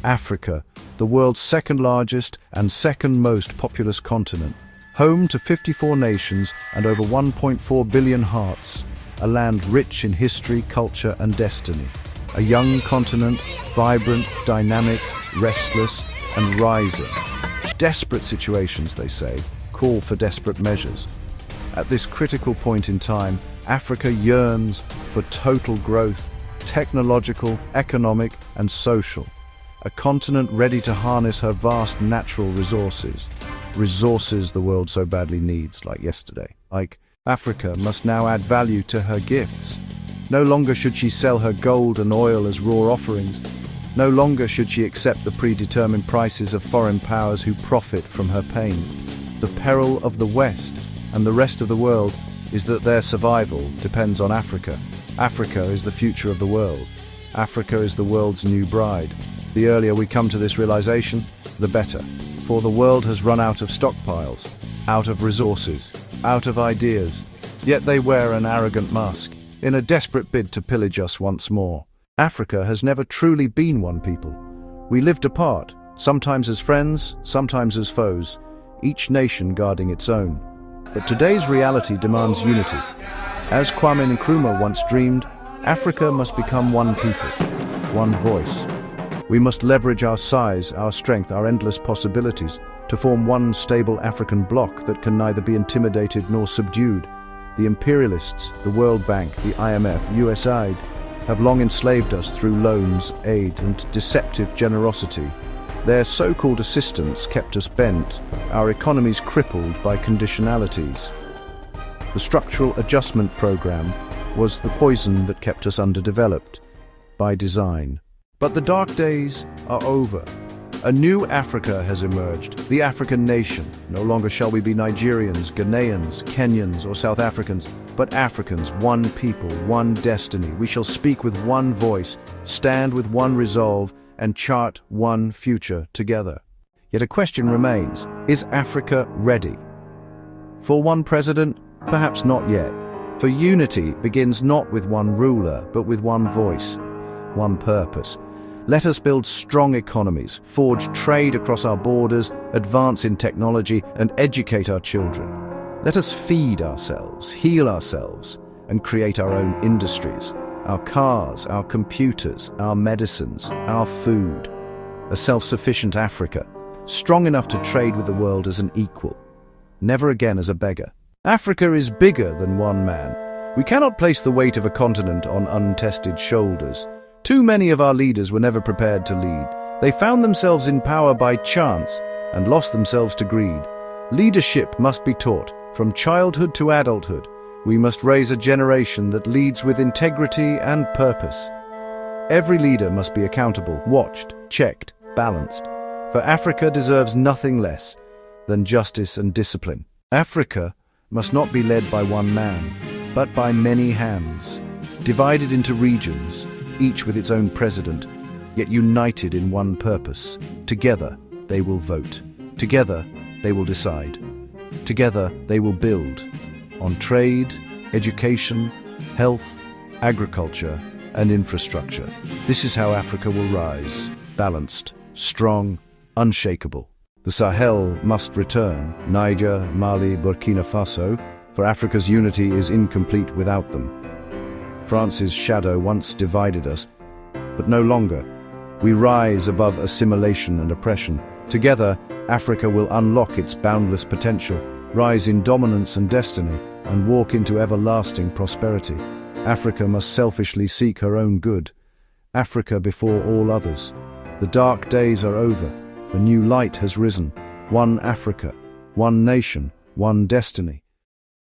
Africa, the world's second largest and second most populous continent, home to 54 nations and over 1.4 billion hearts, a land rich in history, culture and destiny. A young continent, vibrant, dynamic, restless and rising. Desperate situations, they say, call for desperate measures. At this critical point in time, Africa yearns for total growth, technological, economic and social. A continent ready to harness her vast natural resources. Resources the world so badly needs, like yesterday. Africa must now add value to her gifts. No longer should she sell her gold and oil as raw offerings. No longer should she accept the predetermined prices of foreign powers who profit from her pain. The peril of the West and the rest of the world is that their survival depends on Africa. Africa is the future of the world. Africa is the world's new bride. The earlier we come to this realization, the better. For the world has run out of stockpiles, out of resources, out of ideas. Yet they wear an arrogant mask, in a desperate bid to pillage us once more. Africa has never truly been one people. We lived apart, sometimes as friends, sometimes as foes, each nation guarding its own. But today's reality demands unity. As Kwame Nkrumah once dreamed, Africa must become one people, one voice. We must leverage our size, our strength, our endless possibilities to form one stable African bloc that can neither be intimidated nor subdued. The imperialists, the World Bank, the IMF, USAID, have long enslaved us through loans, aid, and deceptive generosity. Their so-called assistance kept us bent, our economies crippled by conditionalities. The structural adjustment program was the poison that kept us underdeveloped, by design. But the dark days are over. A new Africa has emerged, the African nation. No longer shall we be Nigerians, Ghanaians, Kenyans, or South Africans, but Africans, one people, one destiny. We shall speak with one voice, stand with one resolve, and chart one future together. Yet a question remains: is Africa ready? For one president? Perhaps not yet. For unity begins not with one ruler, but with one voice, one purpose. Let us build strong economies, forge trade across our borders, advance in technology, and educate our children. Let us feed ourselves, heal ourselves, and create our own industries. Our cars, our computers, our medicines, our food. A self-sufficient Africa, strong enough to trade with the world as an equal, never again as a beggar. Africa is bigger than one man. We cannot place the weight of a continent on untested shoulders. Too many of our leaders were never prepared to lead. They found themselves in power by chance and lost themselves to greed. Leadership must be taught, from childhood to adulthood. We must raise a generation that leads with integrity and purpose. Every leader must be accountable, watched, checked, balanced. For Africa deserves nothing less than justice and discipline. Africa must not be led by one man, but by many hands, divided into regions, each with its own president, yet united in one purpose. Together they will vote. Together they will decide. Together they will build on trade, education, health, agriculture, and infrastructure. This is how Africa will rise, balanced, strong, unshakable. The Sahel must return, Niger, Mali, Burkina Faso, for Africa's unity is incomplete without them. France's shadow once divided us, but no longer. We rise above assimilation and oppression. Together, Africa will unlock its boundless potential, rise in dominance and destiny, and walk into everlasting prosperity. Africa must selfishly seek her own good. Africa before all others. The dark days are over. A new light has risen. One Africa, one nation, one destiny.